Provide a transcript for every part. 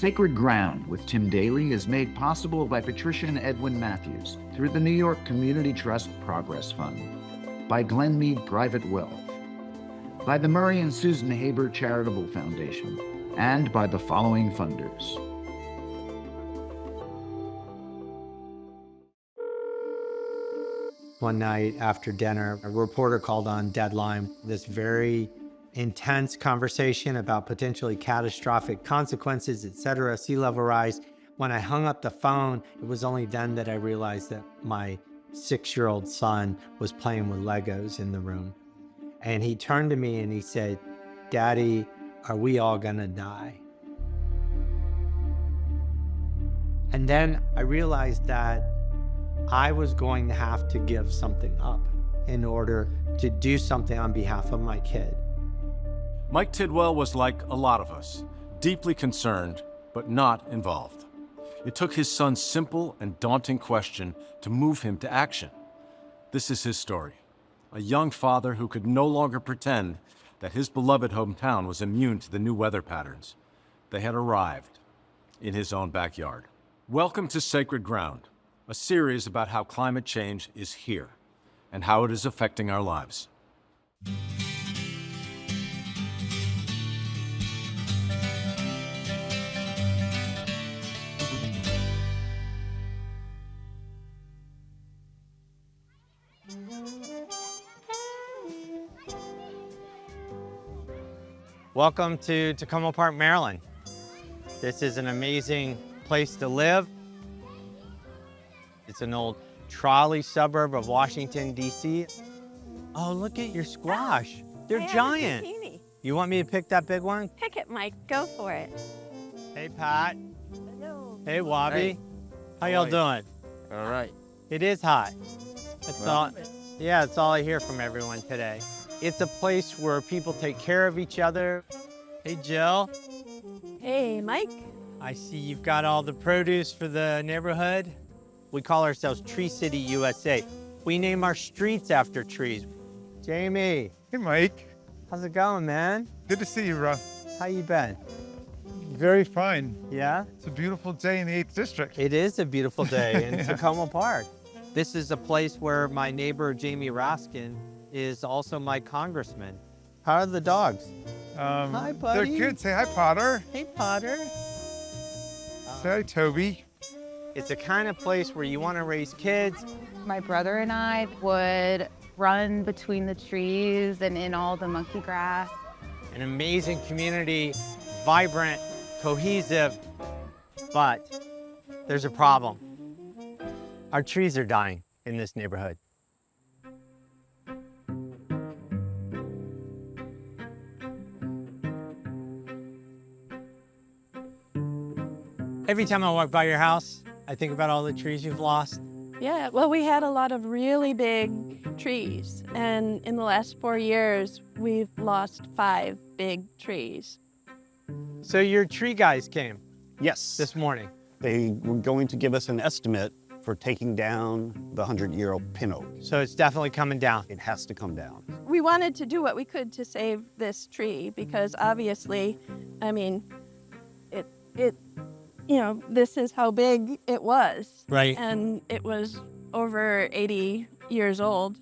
Sacred Ground with Tim Daly is made possible by Patricia and Edwin Matthews through the New York Community Trust Progress Fund, by Glenmead Private Wealth, by the Murray and Susan Haber Charitable Foundation, and by the following funders. One night after dinner, a reporter called on Deadline, this very intense conversation about potentially catastrophic consequences, etc., sea level rise. When I hung up the phone, it was only then that I realized that my 6-year-old son was playing with Legos in the room. And he turned to me and he said, "Daddy, are we all gonna die?" And then I realized that I was going to have to give something up in order to do something on behalf of my kid. Mike Tidwell was like a lot of us, deeply concerned, but not involved. It took his son's simple and daunting question to move him to action. This is his story. A young father who could no longer pretend that his beloved hometown was immune to the new weather patterns. They had arrived in his own backyard. Welcome to Sacred Ground, a series about how climate change is here and how it is affecting our lives. Welcome to Tacoma Park, Maryland. This is an amazing place to live. It's an old trolley suburb of Washington, D.C. Oh, look at your squash. They're giant. You want me to pick that big one? Pick it, Mike. Go for it. Hey, Pat. Hello. Hey, Wobby. Hey. How y'all doing? All right. It is hot. That's Well. all. Yeah, that's all I hear from everyone today. It's a place where people take care of each other. Hey, Jill. Hey, Mike. I see you've got all the produce for the neighborhood. We call ourselves Tree City, USA. We name our streets after trees. Jamie, Hey, Mike. how's it going, man? Good to see you, Russ. How you been? Very fine. Yeah? It's a beautiful day in the 8th District. It is a beautiful day in Yeah. Tacoma Park. This is a place where my neighbor, Jamie Raskin, is also my congressman. How are the dogs? Hi, buddy. They're good. Say hi, Potter. Hey, Potter. Say hi, Toby. It's a kind of place where you want to raise kids. My brother and I would run between the trees and in all the monkey grass. An amazing community, vibrant, cohesive, but there's a problem. Our trees are dying in this neighborhood. Every time I walk by your house, I think about all the trees you've lost. Yeah, well, we had a lot of really big trees, and in the last 4 years, we've lost 5 big trees. So your tree guys came Yes. this morning. They were going to give us an estimate for taking down the 100-year-old pin oak. So it's definitely coming down. It has to come down. We wanted to do what we could to save this tree because obviously, I mean, this is how big it was. Right. And it was over 80 years old.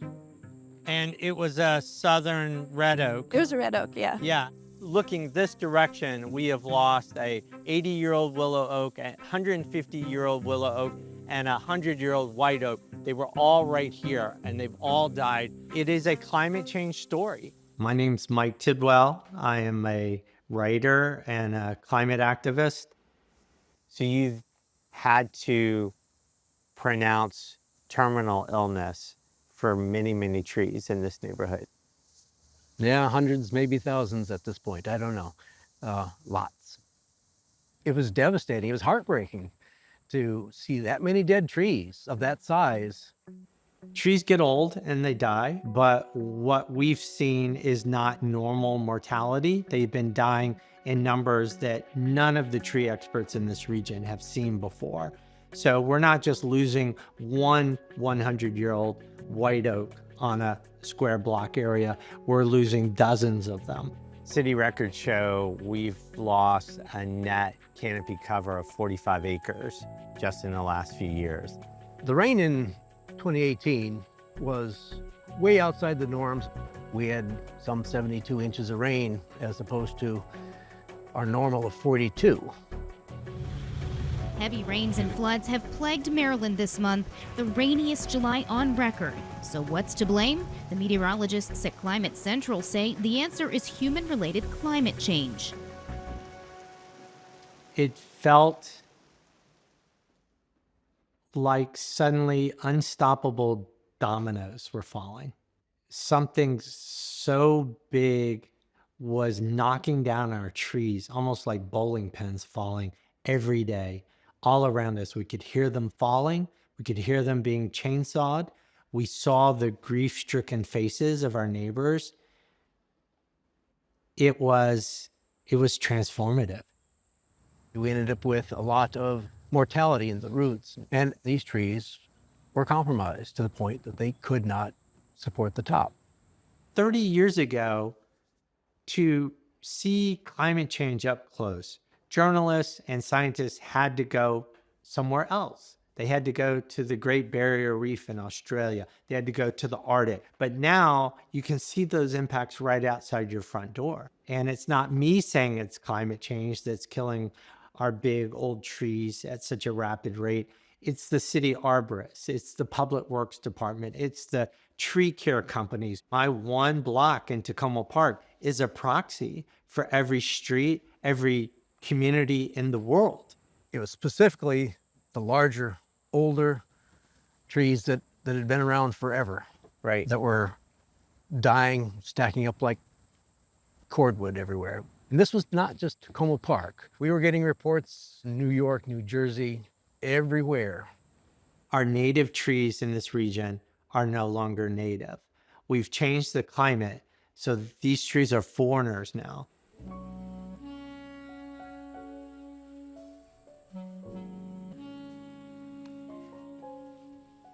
And it was a southern red oak. It was a red oak, yeah. Yeah. Looking this direction, we have lost a 80-year-old willow oak, a 150-year-old willow oak, and a 100-year-old white oak. They were all right here, and they've all died. It is a climate change story. My name's Mike Tidwell. I am a writer and a climate activist. So you've had to pronounce terminal illness for many, many trees in this neighborhood. Yeah, hundreds, maybe thousands at this point. I don't know. Lots. It was devastating. It was heartbreaking to see that many dead trees of that size. Trees get old and they die, but what we've seen is not normal mortality. They've been dying in numbers that none of the tree experts in this region have seen before. So we're not just losing one 100-year-old white oak on a square block area, we're losing dozens of them. City records show we've lost a net canopy cover of 45 acres just in the last few years. The rain in 2018 was way outside the norms. We had some 72 inches of rain as opposed to our normal of 42. Heavy rains and floods have plagued Maryland this month, the rainiest July on record. So what's to blame? The meteorologists at Climate Central say the answer is human-related climate change. It felt like suddenly unstoppable dominoes were falling. Something so big was knocking down our trees, almost like bowling pins falling every day. All around us, we could hear them falling. We could hear them being chainsawed. We saw the grief-stricken faces of our neighbors. It was transformative. We ended up with a lot of mortality in the roots, and these trees were compromised to the point that they could not support the top. 30 years ago, to see climate change up close, journalists and scientists had to go somewhere else. They had to go to the Great Barrier Reef in Australia. They had to go to the Arctic. But now you can see those impacts right outside your front door. And it's not me saying it's climate change that's killing our big old trees at such a rapid rate. It's the city arborists. It's the public works department. It's the tree care companies. My one block in Tacoma Park is a proxy for every street, every community in the world. It was specifically the larger, older trees that had been around forever, Right. that were dying, stacking up like cordwood everywhere. And this was not just Tacoma Park. We were getting reports in New York, New Jersey, everywhere. Our native trees in this region are no longer native. We've changed the climate, so these trees are foreigners now.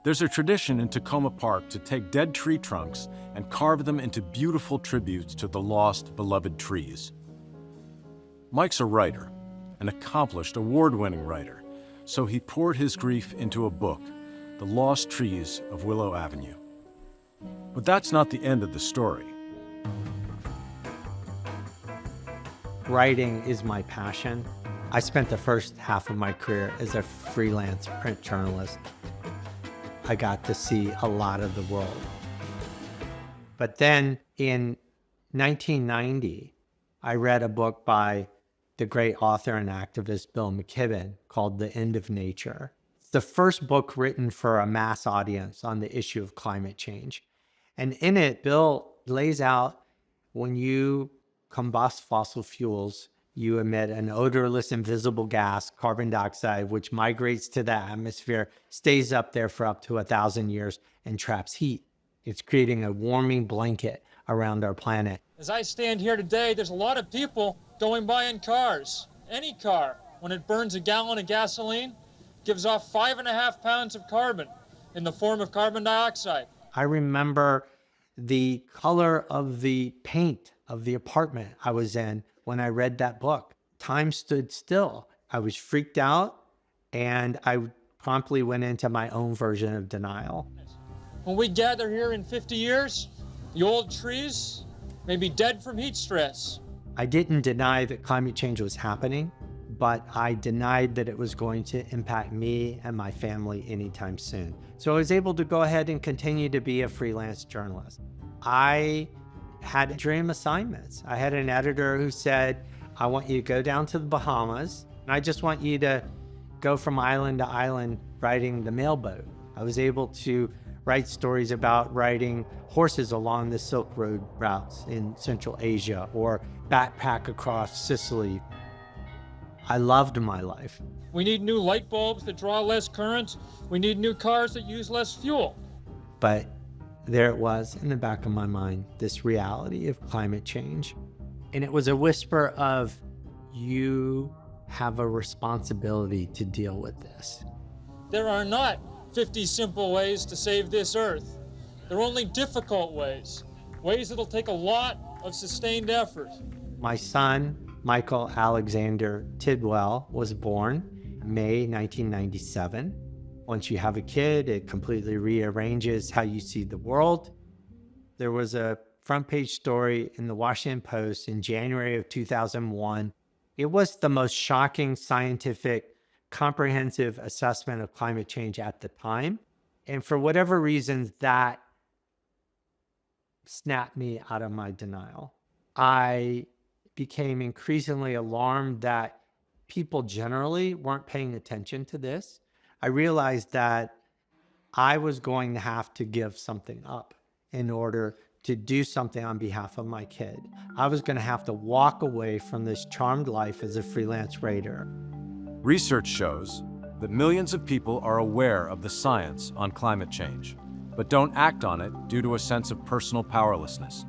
There's a tradition in Tacoma Park to take dead tree trunks and carve them into beautiful tributes to the lost, beloved trees. Mike's a writer, an accomplished, award-winning writer, so he poured his grief into a book, The Lost Trees of Willow Avenue. But that's not the end of the story. Writing is my passion. I spent the first half of my career as a freelance print journalist. I got to see a lot of the world. But then in 1990, I read a book by the great author and activist Bill McKibben called The End of Nature. It's the first book written for a mass audience on the issue of climate change. And in it, Bill lays out when you combust fossil fuels, you emit an odorless, invisible gas, carbon dioxide, which migrates to the atmosphere, stays up there for up to 1,000 years, and traps heat. It's creating a warming blanket around our planet. As I stand here today, there's a lot of people going by in cars. Any car, when it burns a gallon of gasoline, gives off 5.5 pounds of carbon in the form of carbon dioxide. I remember the color of the paint of the apartment I was in when I read that book. Time stood still. I was freaked out, and I promptly went into my own version of denial. When we gather here in 50 years, the old trees may be dead from heat stress. I didn't deny that climate change was happening, but I denied that it was going to impact me and my family anytime soon. So I was able to go ahead and continue to be a freelance journalist. I had dream assignments. I had an editor who said, I want you to go down to the Bahamas, and I just want you to go from island to island riding the mailboat. I was able to write stories about riding horses along the Silk Road routes in Central Asia or backpack across Sicily. I loved my life. We need new light bulbs that draw less current. We need new cars that use less fuel. But there it was in the back of my mind, this reality of climate change. And it was a whisper of, you have a responsibility to deal with this. There are not 50 simple ways to save this earth. There are only difficult ways, ways that'll take a lot of sustained effort. My son, Michael Alexander Tidwell, was born May 1997. Once you have a kid, it completely rearranges how you see the world. There was a front page story in the Washington Post in January of 2001. It was the most shocking scientific, comprehensive assessment of climate change at the time. And for whatever reasons, that snapped me out of my denial. I became increasingly alarmed that people generally weren't paying attention to this. I realized that I was going to have to give something up in order to do something on behalf of my kid. I was going to have to walk away from this charmed life as a freelance writer. Research shows that millions of people are aware of the science on climate change, but don't act on it due to a sense of personal powerlessness.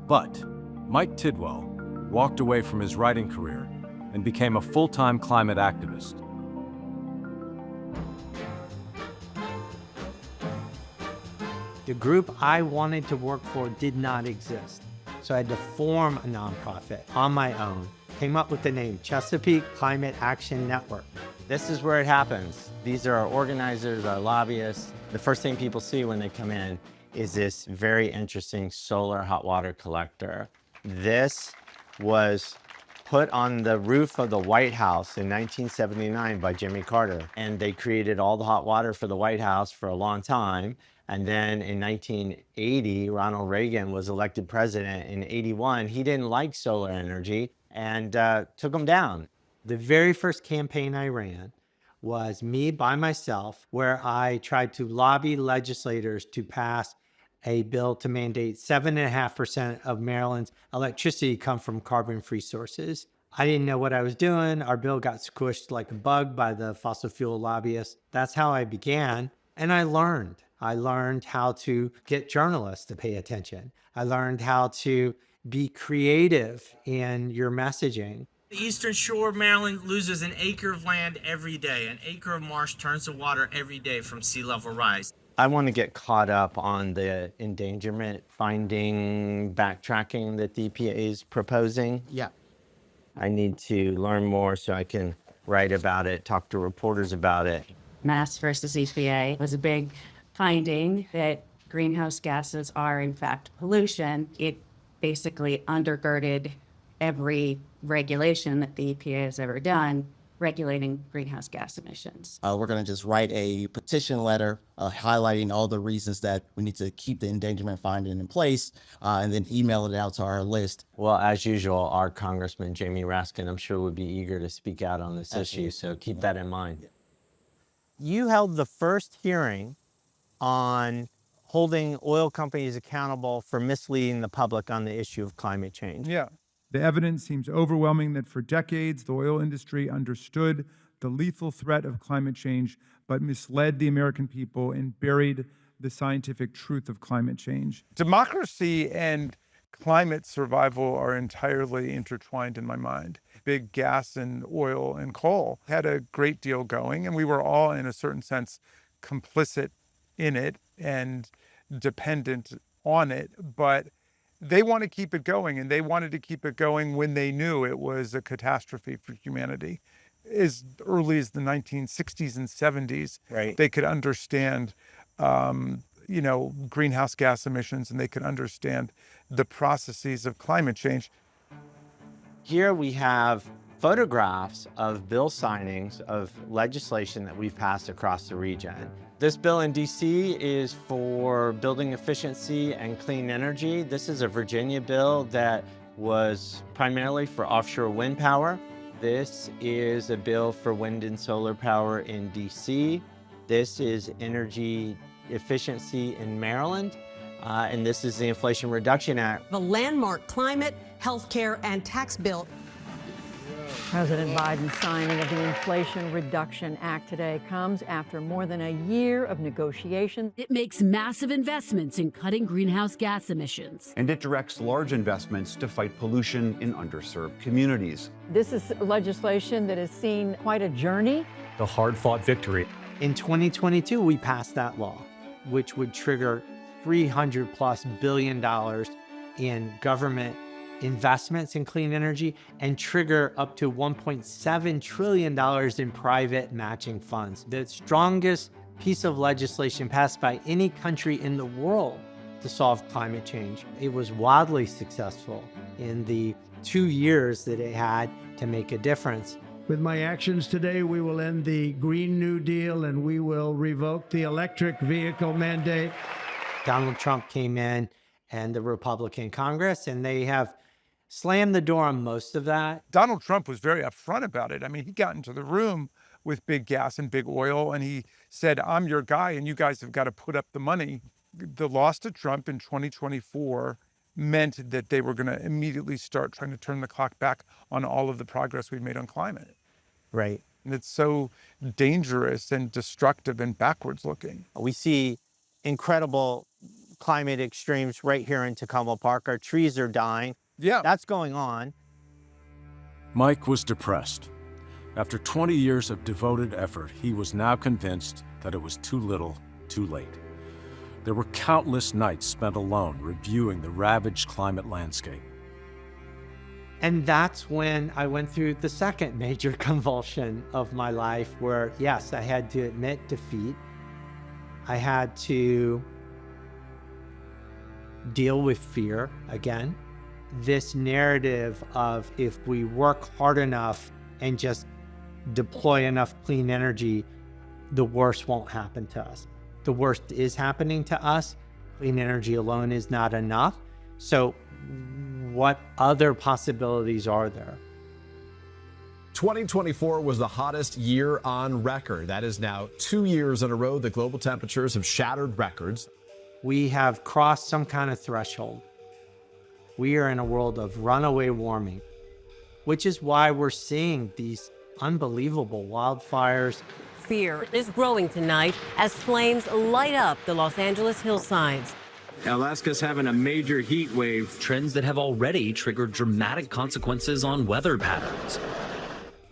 But Mike Tidwell walked away from his writing career and became a full-time climate activist. The group I wanted to work for did not exist, so I had to form a nonprofit on my own. Came up with the name Chesapeake Climate Action Network. This is where it happens. These are our organizers, our lobbyists. The first thing people see when they come in is this very interesting solar hot water collector. This was put on the roof of the White House in 1979 by Jimmy Carter. And they created all the hot water for the White House for a long time. And then in 1980, Ronald Reagan was elected president. In 81, he didn't like solar energy and took them down. The very first campaign I ran was me by myself, where I tried to lobby legislators to pass a bill to mandate 7.5% of Maryland's electricity come from carbon-free sources. I didn't know what I was doing. Our bill got squished like a bug by the fossil fuel lobbyists. That's how I began, and I learned. I learned how to get journalists to pay attention. I learned how to be creative in your messaging. The Eastern Shore of Maryland loses an acre of land every day. An acre of marsh turns to water every day from sea level rise. I want to get caught up on the endangerment finding backtracking that the EPA is proposing. Yeah. I need to learn more so I can write about it, talk to reporters about it. Mass versus EPA was a big finding that greenhouse gases are in fact pollution. It basically undergirded every regulation that the EPA has ever done regulating greenhouse gas emissions. We're going to just write a petition letter highlighting all the reasons that we need to keep the endangerment finding in place and then email it out to our list. Well, as usual, our Congressman Jamie Raskin, I'm sure, would be eager to speak out on this issue, so keep that in mind. You held the first hearing on holding oil companies accountable for misleading the public on the issue of climate change. Yeah. The evidence seems overwhelming that for decades, the oil industry understood the lethal threat of climate change, but misled the American people and buried the scientific truth of climate change. Democracy and climate survival are entirely intertwined in my mind. Big gas and oil and coal had a great deal going, and we were all, in a certain sense, complicit in it and dependent on it, but they want to keep it going, and they wanted to keep it going when they knew it was a catastrophe for humanity. As early as the 1960s and 70s, right, they could understand, greenhouse gas emissions, and they could understand the processes of climate change. Here we have photographs of bill signings of legislation that we've passed across the region. This bill in DC is for building efficiency and clean energy. This is a Virginia bill that was primarily for offshore wind power. This is a bill for wind and solar power in DC. This is energy efficiency in Maryland. And this is the Inflation Reduction Act. The landmark climate, healthcare, and tax bill. President Biden's signing of the Inflation Reduction Act today comes after more than a year of negotiation. It makes massive investments in cutting greenhouse gas emissions. And it directs large investments to fight pollution in underserved communities. This is legislation that has seen quite a journey. The hard-fought victory. In 2022, we passed that law, which would trigger $300+ billion in government investments in clean energy and trigger up to $1.7 trillion in private matching funds. The strongest piece of legislation passed by any country in the world to solve climate change. It was wildly successful in the 2 years that it had to make a difference. With my actions today, we will end the Green New Deal and we will revoke the electric vehicle mandate. Donald Trump came in and the Republican Congress, and they have slammed the door on most of that. Donald Trump was very upfront about it. I mean, he got into the room with big gas and big oil, and he said, I'm your guy, and you guys have got to put up the money. The loss to Trump in 2024 meant that they were going to immediately start trying to turn the clock back on all of the progress we've made on climate. Right. And it's so dangerous and destructive and backwards looking. We see incredible climate extremes right here in Tacoma Park. Our trees are dying. Yeah. That's going on. Mike was depressed. After 20 years of devoted effort, he was now convinced that it was too little, too late. There were countless nights spent alone reviewing the ravaged climate landscape. And that's when I went through the second major convulsion of my life where, yes, I had to admit defeat. I had to deal with fear again. This narrative of if we work hard enough and just deploy enough clean energy, the worst won't happen to us. The worst is happening to us. Clean energy alone is not enough. So what other possibilities are there? 2024 was the hottest year on record. That is now 2 years in a row that global temperatures have shattered records. We have crossed some kind of threshold. We are in a world of runaway warming, which is why we're seeing these unbelievable wildfires. Fear is growing tonight as flames light up the Los Angeles hillsides. Alaska's having a major heat wave. Trends that have already triggered dramatic consequences on weather patterns.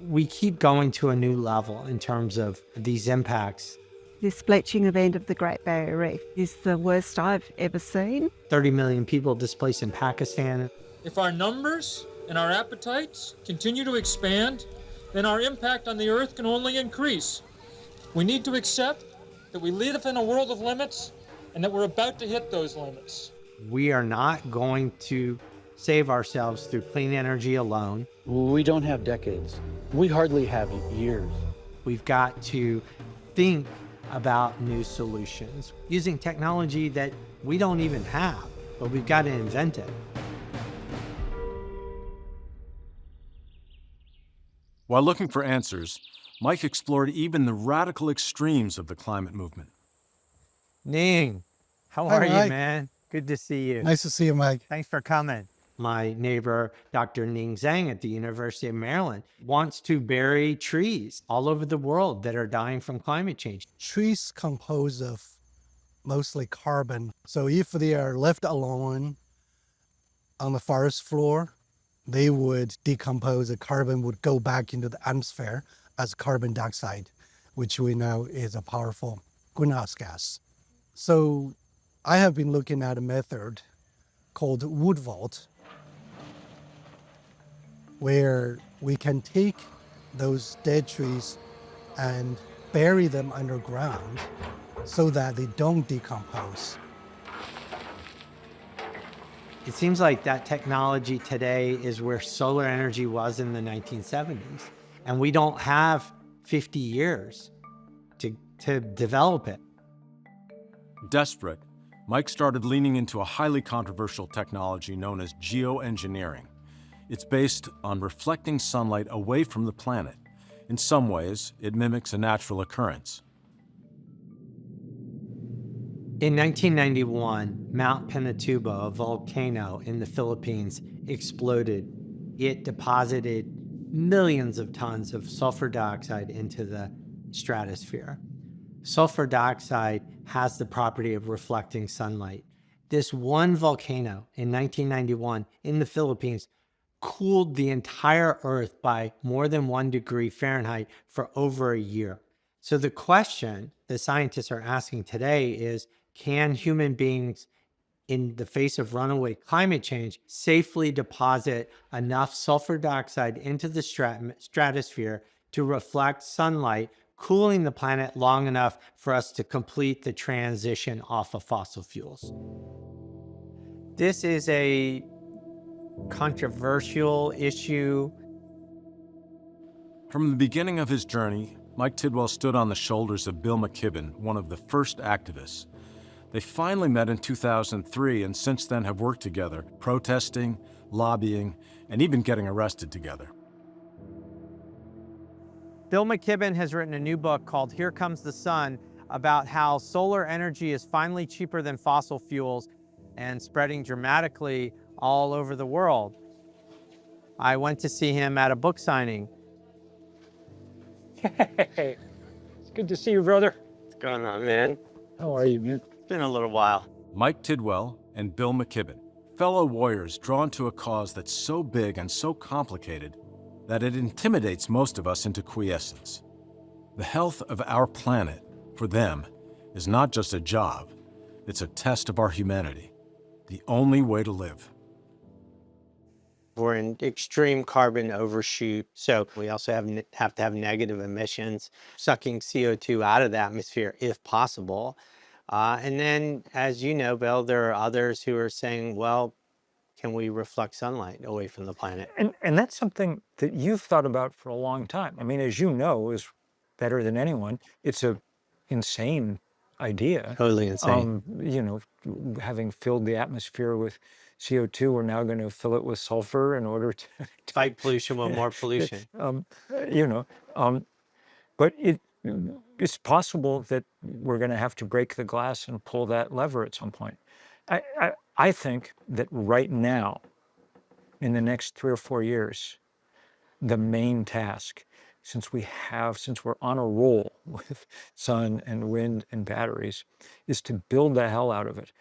We keep going to a new level in terms of these impacts. This bleaching event of the Great Barrier Reef is the worst I've ever seen. 30 million people displaced in Pakistan. If our numbers and our appetites continue to expand, then our impact on the Earth can only increase. We need to accept that we live in a world of limits and that we're about to hit those limits. We are not going to save ourselves through clean energy alone. We don't have decades. We hardly have years. We've got to think about new solutions using technology that we don't even have, but we've got to invent it. While looking for answers, Mike explored even the radical extremes of the climate movement. Ning, how Hi, are you, Mike. man? Good to see you. Nice to see you, Mike. Thanks for coming. My neighbor, Dr. Ning Zhang at the University of Maryland, wants to bury trees all over the world that are dying from climate change. Trees compose of mostly carbon. So if they are left alone on the forest floor, they would decompose. The carbon would go back into the atmosphere as carbon dioxide, which we know is a powerful greenhouse gas. So I have been looking at a method called wood vault, where we can take those dead trees and bury them underground so that they don't decompose. It seems like that technology today is where solar energy was in the 1970s. And we don't have 50 years to develop it. Desperate, Mike started leaning into a highly controversial technology known as geoengineering. It's based on reflecting sunlight away from the planet. In some ways, it mimics a natural occurrence. In 1991, Mount Pinatubo, a volcano in the Philippines, exploded. It deposited millions of tons of sulfur dioxide into the stratosphere. Sulfur dioxide has the property of reflecting sunlight. This one volcano in 1991 in the Philippines cooled the entire Earth by more than 1 degree Fahrenheit for over a year. So the question the scientists are asking today is, can human beings in the face of runaway climate change, safely deposit enough sulfur dioxide into the stratosphere to reflect sunlight, cooling the planet long enough for us to complete the transition off of fossil fuels. This is a controversial issue. From the beginning of his journey, Mike Tidwell stood on the shoulders of Bill McKibben, one of the first activists. They finally met in 2003 and since then have worked together, protesting, lobbying, and even getting arrested together. Bill McKibben has written a new book called Here Comes the Sun about how solar energy is finally cheaper than fossil fuels and spreading dramatically all over the world. I went to see him at a book signing. Hey, it's good to see you, brother. What's going on, man? How are you, man? It's been a little while. Mike Tidwell and Bill McKibben, fellow warriors drawn to a cause that's so big and so complicated that it intimidates most of us into quiescence. The health of our planet, for them, is not just a job, it's a test of our humanity, the only way to live. We're in extreme carbon overshoot, so we also have to have negative emissions, sucking CO2 out of the atmosphere if possible. And then, as you know, Bill, there are others who are saying, well, can we reflect sunlight away from the planet? And that's something that you've thought about for a long time. I mean, as you know, is better than anyone, it's a insane idea. Totally insane. You know, having filled the atmosphere with CO2, we're now going to fill it with sulfur in order to fight pollution with more pollution. You know, but it's possible that we're going to have to break the glass and pull that lever at some point. I think that right now, in the next 3 or 4 years, the main task, since we're on a roll with sun and wind and batteries, is to build the hell out of it,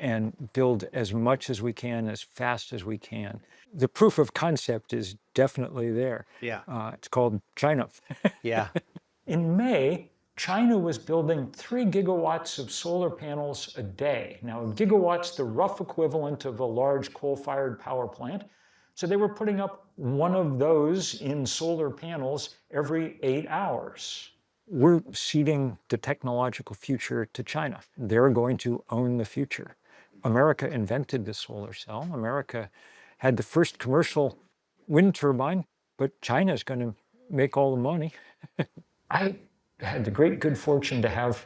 and build as much as we can, as fast as we can. The proof of concept is definitely there. Yeah. It's called China. Yeah. In May, China was building 3 gigawatts of solar panels a day. Now, a gigawatt's the rough equivalent of a large coal-fired power plant. So they were putting up one of those in solar panels every 8 hours. We're ceding the technological future to China. They're going to own the future. America invented the solar cell. America had the first commercial wind turbine, but China's going to make all the money. I had the great good fortune to have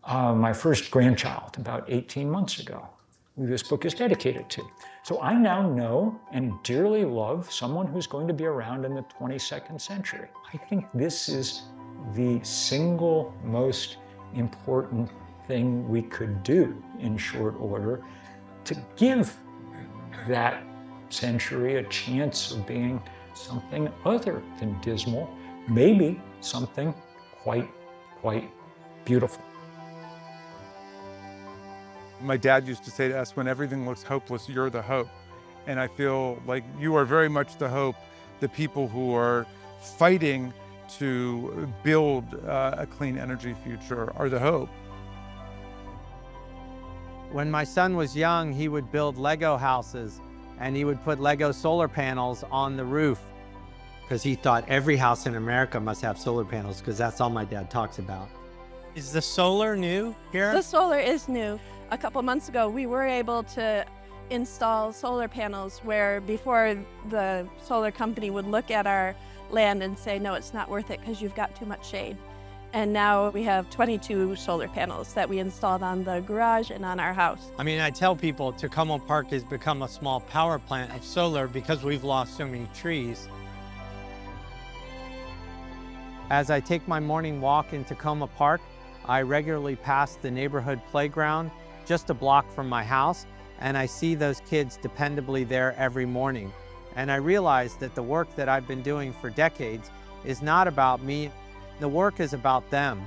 my first grandchild about 18 months ago, who this book is dedicated to. So I now know and dearly love someone who's going to be around in the 22nd century. I think this is the single most important thing we could do in short order to give that century a chance of being something other than dismal, maybe something quite beautiful. My dad used to say to us, when everything looks hopeless, you're the hope. And I feel like you are very much the hope. The people who are fighting to build a clean energy future are the hope. When my son was young, he would build Lego houses and he would put Lego solar panels on the roof because he thought every house in America must have solar panels because that's all my dad talks about. Is the solar new here? The solar is new. A couple months ago, we were able to install solar panels where before the solar company would look at our land and say, no, it's not worth it because you've got too much shade. And now we have 22 solar panels that we installed on the garage and on our house. I mean, I tell people Tacoma Park has become a small power plant of solar because we've lost so many trees. As I take my morning walk in Tacoma Park, I regularly pass the neighborhood playground just a block from my house, and I see those kids dependably there every morning. And I realize that the work that I've been doing for decades is not about me. The work is about them.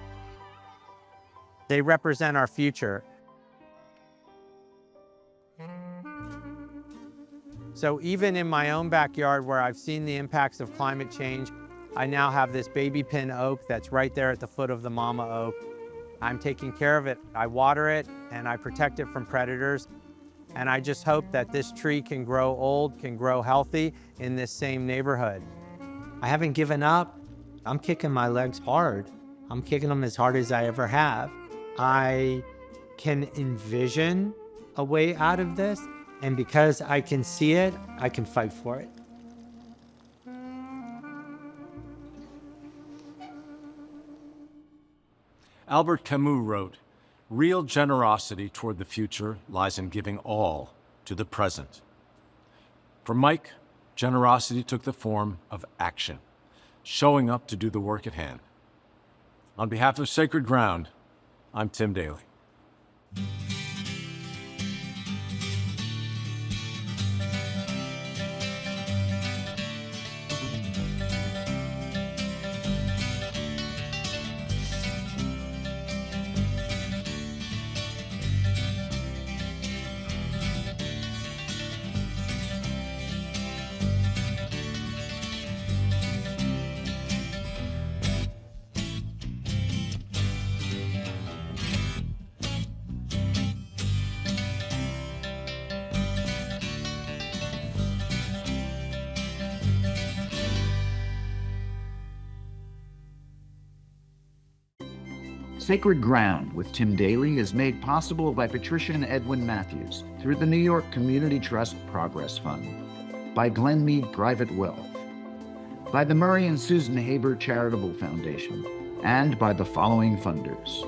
They represent our future. So even in my own backyard where I've seen the impacts of climate change, I now have this baby pin oak that's right there at the foot of the mama oak. I'm taking care of it. I water it and I protect it from predators. And I just hope that this tree can grow old, can grow healthy in this same neighborhood. I haven't given up. I'm kicking my legs hard. I'm kicking them as hard as I ever have. I can envision a way out of this, and because I can see it, I can fight for it. Albert Camus wrote, "Real generosity toward the future lies in giving all to the present." For Mike, generosity took the form of action, showing up to do the work at hand. On behalf of Sacred Ground, I'm Tim Daly. Sacred Ground with Tim Daly is made possible by Patricia and Edwin Matthews through the New York Community Trust Progress Fund, by Glenmead Private Wealth, by the Murray and Susan Haber Charitable Foundation, and by the following funders: